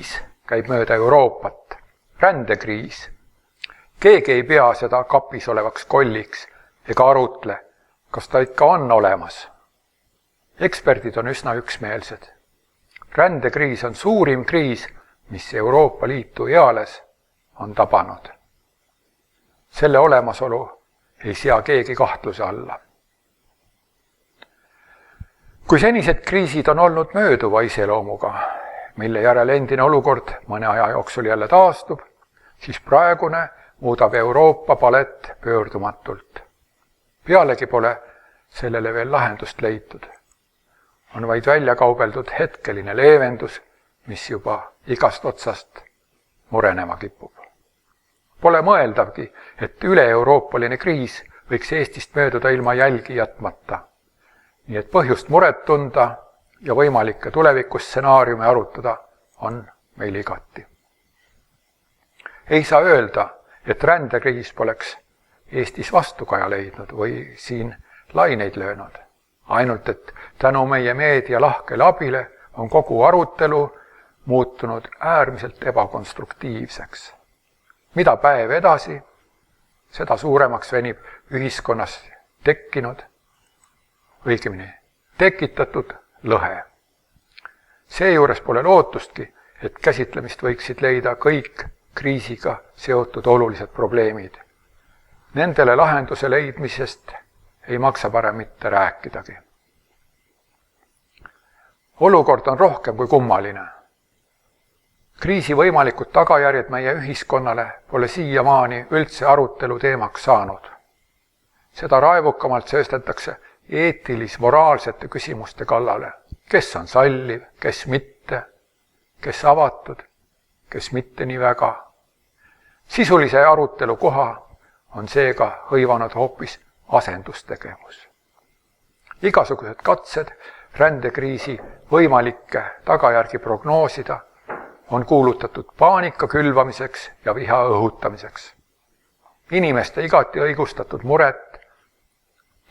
kriis käib mööda Euroopat, rändekriis. Keegi ei pea seda kapis olevaks kolliks ega arutle, kas ta ikka on olemas. Eksperdid on üsna üksmeelsed. Rändekriis on suurim kriis, mis Euroopa Liitu eales on tabanud. Selle olemasolu ei sea keegi kahtluse alla. Kui senised kriisid on olnud mööduva iseloomuga, mille järel endine olukord mõne aja jooksul jälle taastub, siis praegune muudab Euroopa palet pöördumatult. Pealegi pole sellele veel lahendust leitud. On vaid välja kaubeldud hetkeline leevendus, mis juba igast otsast murenema kipub. Pole mõeldavgi, et üle-euroopaline kriis võiks Eestist mööduda ilma jälgi jätmata. Nii et põhjust muret tunda ja võimalikke tulevikustsenaariume arutada on meil igati. Ei saa öelda, et rändekriis poleks Eestis vastukaja leidnud või siin laineid löönud. Ainult, et tänu meie meedia lahkele abile on kogu arutelu muutunud äärmiselt ebakonstruktiivseks. Mida päev edasi, seda suuremaks venib ühiskonnas tekkinud, õigemini tekitatud lõhe. Seejuures pole lootustki, et käsitlemist võiksid leida kõik kriisiga seotud olulised probleemid. Nendele lahenduse leidmisest ei maksa parem mitte rääkidagi. Olukord on rohkem kui kummaline. Kriisi võimalikud tagajärjed meie ühiskonnale pole siiamaani üldse arutelu teemaks saanud. Seda raevukamalt sööstetakse eetilis-moraalsete küsimuste kallale. Kes on salliv, kes mitte, kes avatud, kes mitte nii väga. Sisulise arutelu koha on seega hõivanud hoopis asendustegevus. Igasugused katsed rändekriisi võimalikke tagajärgi prognoosida on kuulutatud paanika külvamiseks ja viha õhutamiseks. Inimeste igati õigustatud muret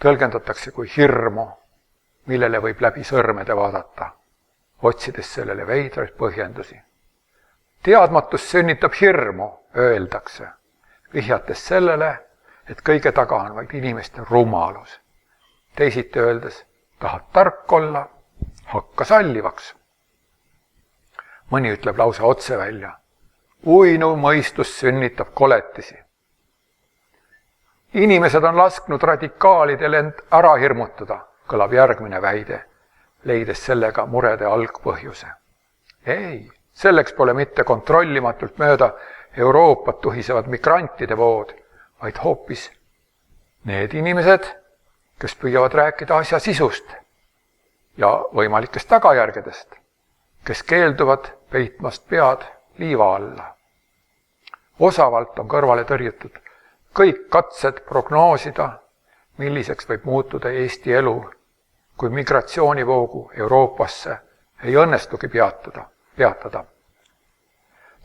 tõlgendatakse kui hirmu, millele võib läbi sõrmede vaadata, otsides sellele veidraid põhjendusi. Teadmatus sünnitab hirmu, öeldakse, vihjates sellele, et kõige taga on vaid inimeste rumalus. Teisiti öeldes, tahad tark olla, hakka sallivaks. Mõni ütleb lausa otse välja. Uinu mõistus sünnitab koletisi. Inimesed on lasknud radikaalidel end ära hirmutada, kõlab järgmine väide, leides sellega murede algpõhjuse. Ei, selleks pole mitte kontrollimatult mööda Euroopat tuhisevad migrantide vood, vaid hoopis need inimesed, kes püüavad rääkida asja sisust ja võimalikest tagajärgedest, kes keelduvad peitmast pead liiva alla. Osavalt on kõrvale tõrjutud kõik katsed prognoosida, milliseks võib muutuda Eesti elu, kui migratsioonivoogu Euroopasse ei õnnestugi peatada.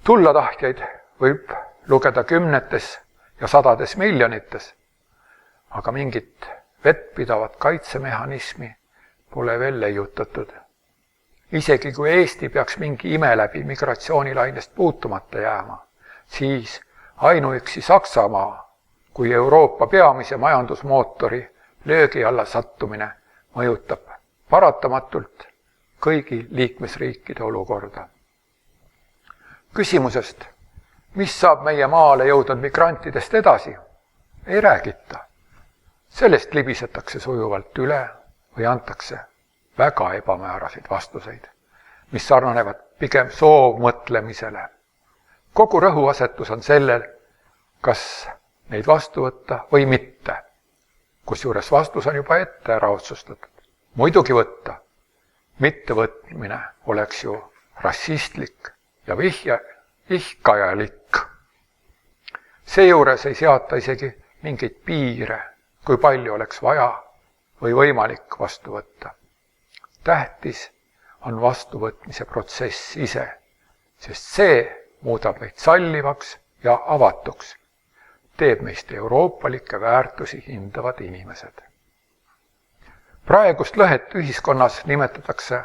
Tullatahtjaid võib lugeda kümnetes ja sadades miljonites, aga mingit vettpidavat kaitsemehhanismi pole veel leiutatud. Isegi kui Eesti peaks mingi ime läbi migratsioonilainest puutumata jääma, siis ainuüksi Saksamaa kui Euroopa peamise majandusmootori löögi alla sattumine mõjutab paratamatult kõigi liikmesriikide olukorda. Küsimusest, mis saab meie maale jõudnud migrantidest edasi, ei räägita. Sellest libisetakse sujuvalt üle või antakse väga ebamääraseid vastuseid, mis sarnanevad pigem soovmõtlemisele. Kogu rõhuasetus on sellel, kas neid vastu võtta või mitte, kusjuures vastus on juba ette ära otsustatud. Muidugi võtta, mittevõtmine oleks ju rassistlik ja ihkajalik. Seejuures ei seata isegi mingeid piire, kui palju oleks vaja või võimalik vastu võtta. Tähtis on vastuvõtmise protsess ise, sest see muudab meid sallivaks ja avatuks, teeb meist euroopalikke väärtusi hindavad inimesed. Praegust lõhet ühiskonnas nimetatakse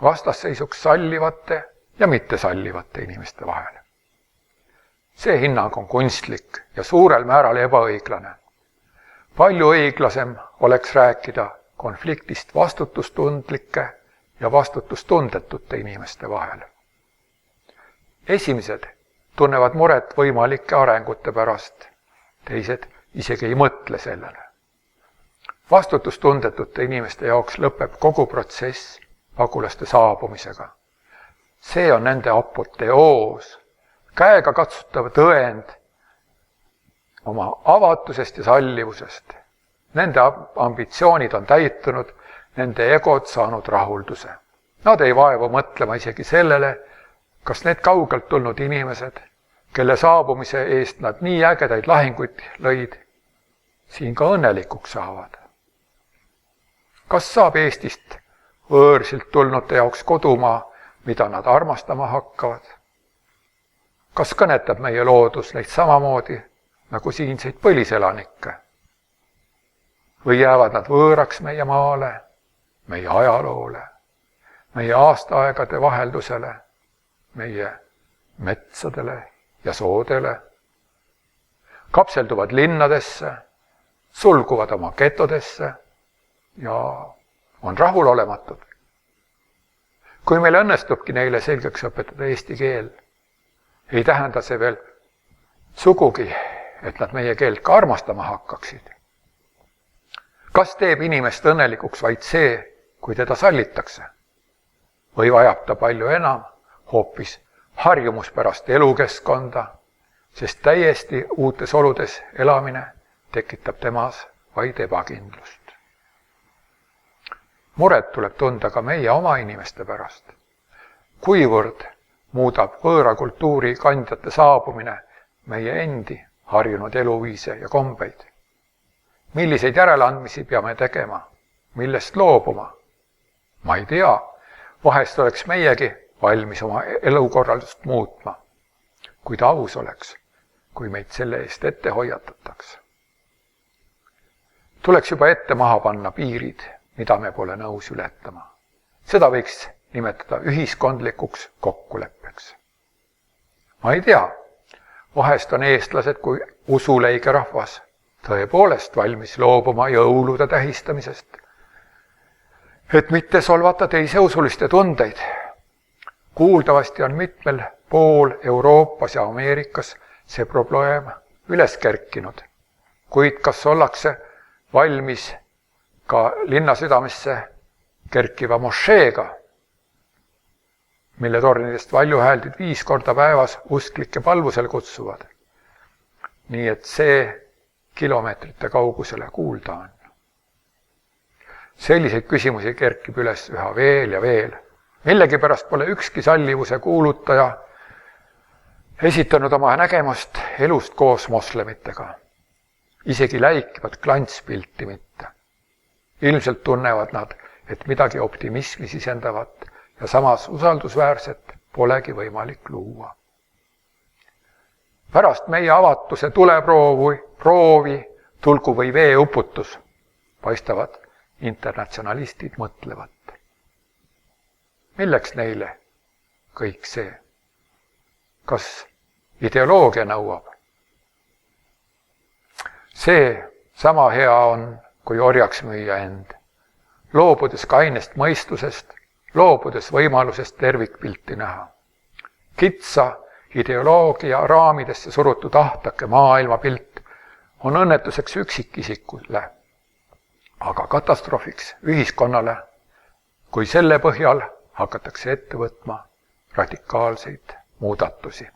vastasseisuks sallivate ja mittesallivate inimeste vahel. See hinnang on kunstlik ja suurel määral ebaõiglane. Palju õiglasem oleks rääkida konfliktist vastutustundlike ja vastutustundetute inimeste vahel. Esimesed tunnevad muret võimalike arengute pärast, teised isegi ei mõtle sellele. Vastutustundetute inimeste jaoks lõpeb kogu protsess pagulaste saabumisega. See on nende apoteoos, käega katsutav tõend oma avatusest ja sallivusest. Nende ambitsioonid on täitunud, nende egod saanud rahulduse. Nad ei vaevu mõtlema isegi sellele, kas need kaugelt tulnud inimesed, kelle saabumise eest nad nii ägedaid lahinguid lõid, siin ka õnnelikuks saavad. Kas saab Eestist võõrsilt tulnute jaoks kodumaa, mida nad armastama hakkavad? Kas kõnetab meie loodus neid samamoodi nagu siinseid põliselanikke? Või jäävad nad võõraks meie maale, meie ajaloole, meie aastaaegade vaheldusele, meie metsadele ja soodele? Kapselduvad linnadesse, sulguvad oma getodesse ja on rahulolematud. Kui meil õnnestubki neile selgeks õpetada eesti keel, ei tähenda see veel sugugi, et nad meie keelt ka armastama hakkaksid. Kas teeb inimest õnnelikuks vaid see, kui teda sallitakse? Või vajab ta palju enam hoopis harjumuspärast elukeskkonda, sest täiesti uutes oludes elamine tekitab temas vaid ebakindlust. Muret tuleb tunda ka meie oma inimeste pärast. Kuivõrd muudab võõra kultuuri kandjate saabumine meie endi harjunud eluviise ja kombeid? Milliseid järeleandmisi peame tegema? Millest loobuma? Ma ei tea, vahest oleks meiegi valmis oma elukorraldust muutma, kuid aus oleks, kui meid selle eest ette hoiatataks. Tuleks juba ette maha panna piirid, mida me pole nõus ületama. Seda võiks nimetada ühiskondlikuks kokkuleppeks. Ma ei tea, vahest on eestlased kui usuleige rahvas tõepoolest valmis loobuma jõulude tähistamisest, et mitte solvata teise usuliste tundeid. Kuuldavasti on mitmel pool Euroopas ja Ameerikas see probleem üles kerkinud, kuid kas ollakse valmis ka linna südamesse kerkiva mošeega, mille tornidest valjuhääldid 5 korda päevas usklikke palvusel kutsuvad, nii et see kilomeetrite kaugusele kuulda on. Selliseid küsimusi kerkib üles üha veel ja veel. Millegipärast pole ükski sallivuse kuulutaja esitanud oma nägemust elust koos moslemitega. Isegi läikivat klantspilti mitte. Ilmselt tunnevad nad, et midagi optimismi sisendavat ja samas usaldusväärset polegi võimalik luua. Pärast meie avatuse tuleproovi, tulgu või veeuputus, paistavad internatsionalistid mõtlevat. Milleks neile kõik see? Kas ideoloogia nõuab? See sama hea on, kui orjaks müüa end, loobudes kainest mõistusest, loobudes võimalusest tervikpilti näha. Kitsa ideoloogia raamidesse surutud ahtake maailmapilt on õnnetuseks üksikisikule, aga katastroofiks ühiskonnale, kui selle põhjal hakatakse ette võtma radikaalseid muudatusi.